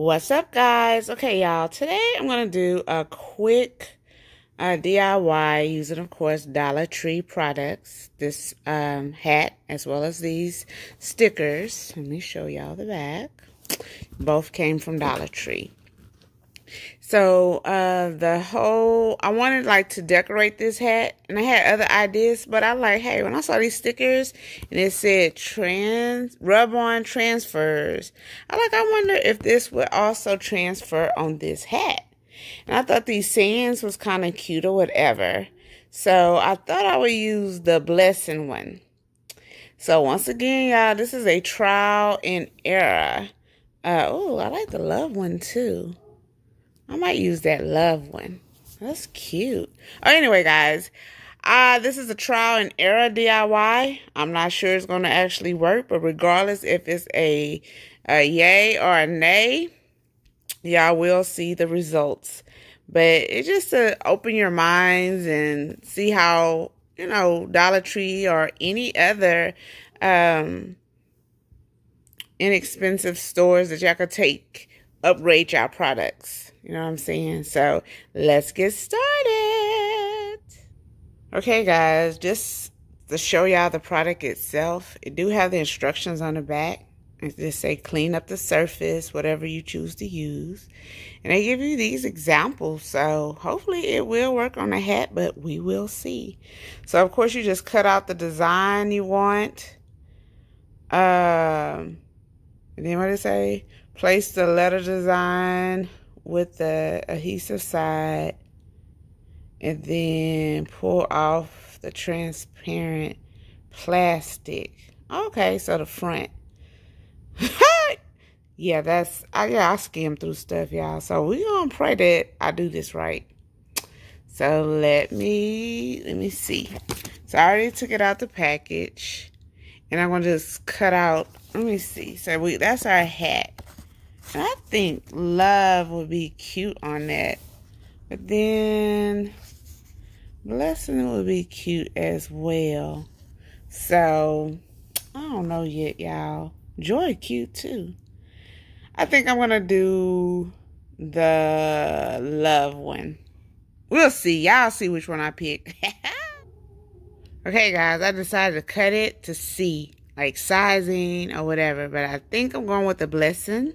What's up, guys? Okay, y'all, today I'm going to do a quick DIY using, of course, Dollar Tree products. This hat, as well as these stickers. Let me show y'all the back. Both came from Dollar Tree. So, I wanted like to decorate this hat, and I had other ideas, but I like, hey, when I saw these stickers and it said rub-on transfers, I wonder if this would also transfer on this hat. And I thought these sayings was kind of cute or whatever. So I thought I would use the blessing one. So once again, y'all, this is a trial and error. Oh, I like the love one too. I might use that love one. That's cute. Oh, anyway, guys, this is a trial and error DIY. I'm not sure it's going to actually work, but regardless if it's a yay or a nay, y'all will see the results. But it's just to open your minds and see how, Dollar Tree or any other inexpensive stores that y'all could upgrade y'all products. You know what I'm saying? So let's get started. Okay, guys, just to show y'all the product itself, it do have the instructions on the back. It just say clean up the surface, whatever you choose to use. And they give you these examples, so hopefully it will work on the hat, but we will see. So of course you just cut out the design you want. And then what did it say? Place the letter design with the adhesive side, and then pull off the transparent plastic. Okay, so the front. Yeah, I skim through stuff, y'all. So we gonna pray that I do this right. So let me see. So I already took it out the package, and I'm gonna just cut out. Let me see. So that's our hat. And I think love would be cute on that. But then blessing would be cute as well. So I don't know yet, y'all. Joy cute too. I think I'm going to do the love one. We'll see. Y'all see which one I pick. Okay, guys. I decided to cut it to see. Like sizing or whatever. But I think I'm going with the blessing.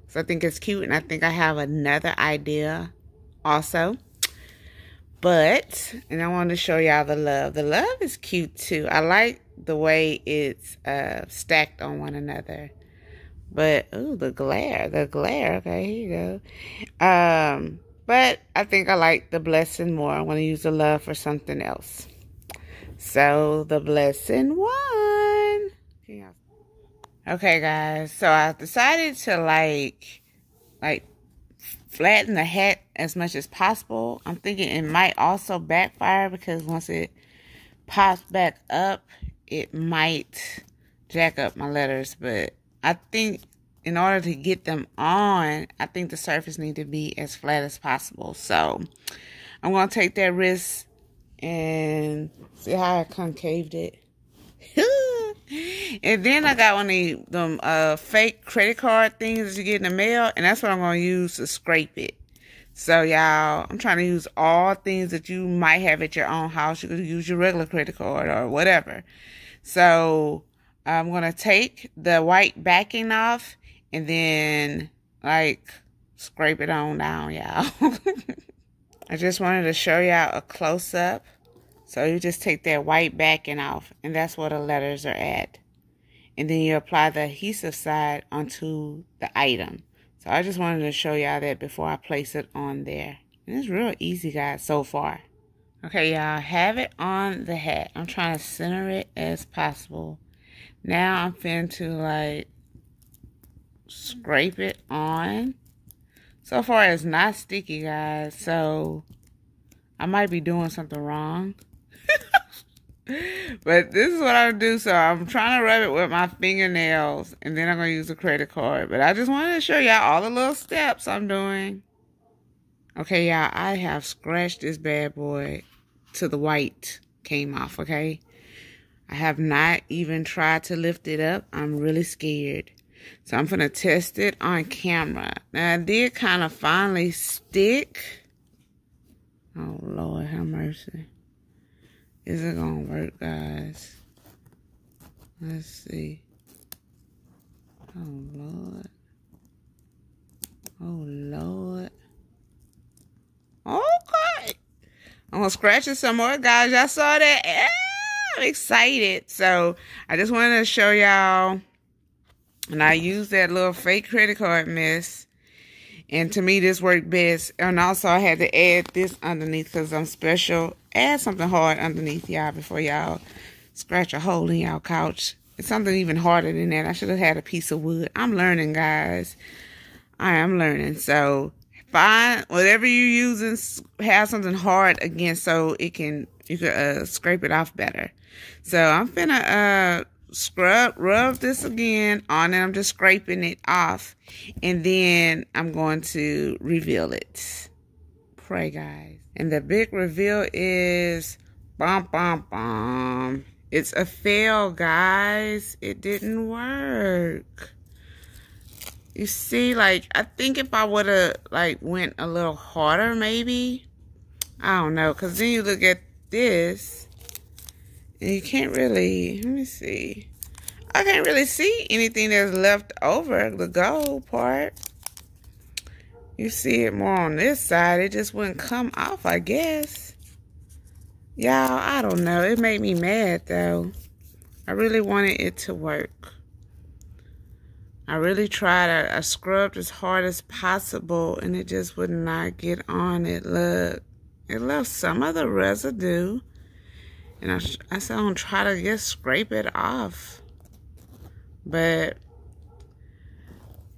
So I think it's cute, and I think I have another idea also. And I want to show y'all the love. The love is cute too. I like the way it's stacked on one another. But, ooh, the glare. Okay, here you go. But I think I like the blessing more. I'm going to use the love for something else. So, the blessing one. Okay, guys, so I decided to like flatten the hat as much as possible. I'm thinking it might also backfire because once it pops back up, it might jack up my letters. But I think in order to get them on, I think the surface need to be as flat as possible. So I'm going to take that risk and see how I concaved it. And then I got one of them fake credit card things that you get in the mail, and that's what I'm going to use to scrape it. So, y'all, I'm trying to use all things that you might have at your own house. You could use your regular credit card or whatever. So, I'm going to take the white backing off and then, scrape it on down, y'all. I just wanted to show y'all a close-up. So you just take that white backing off, and that's where the letters are at. And then you apply the adhesive side onto the item. So I just wanted to show y'all that before I place it on there. And it's real easy, guys, so far. Okay, y'all, have it on the hat. I'm trying to center it as possible. Now I'm finna to, scrape it on. So far, it's not sticky, guys. So I might be doing something wrong. But this is what I do. So I'm trying to rub it with my fingernails, and then I'm going to use a credit card. But I just wanted to show y'all all the little steps I'm doing. Okay, y'all, I have scratched this bad boy to the white came off, okay? I have not even tried to lift it up. I'm really scared. So I'm going to test it on camera. Now, it did kind of finally stick. Oh, Lord, have mercy. Is it going to work, guys? Let's see. Oh, Lord. Oh, Lord. Okay. I'm going to scratch it some more, guys. Y'all saw that? Yeah, I'm excited. So, I just wanted to show y'all. And I used that little fake credit card mess. And to me, this worked best. And also, I had to add this underneath because I'm special. Add something hard underneath y'all before y'all scratch a hole in y'all couch. It's something even harder than that. I should have had a piece of wood. I'm learning, guys. I am learning. So, find whatever you're using, have something hard against so you can scrape it off better. So, I'm finna rub this again on it. I'm just scraping it off. And then I'm going to reveal it. Pray, guys. And the big reveal is bum, bum, bum. It's a fail, guys. It didn't work. You see, like, I think if I would have, like, went a little harder, maybe. I don't know. Because then you look at this. And you can't really, let me see. I can't really see anything that's left over, the gold part. You see it more on this side. It just wouldn't come off, I guess. Y'all, I don't know. It made me mad, though. I really wanted it to work. I really tried. I scrubbed as hard as possible, and it just would not get on it. Look, it left some of the residue. And I said, I'm going to try to just scrape it off. But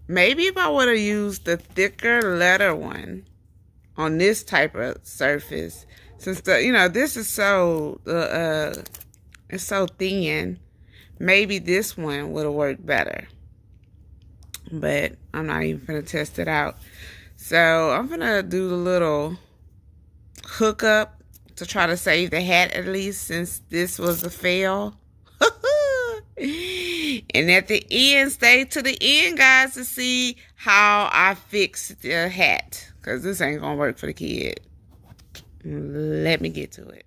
maybe if I would have used the thicker leather one on this type of surface, since this is so it's so thin, maybe this one would have worked better. But I'm not even gonna test it out. So I'm gonna do the little hookup to try to save the hat at least, since this was a fail. And at the end, stay to the end, guys, to see how I fix the hat. Because this ain't going to work for the kid. Let me get to it.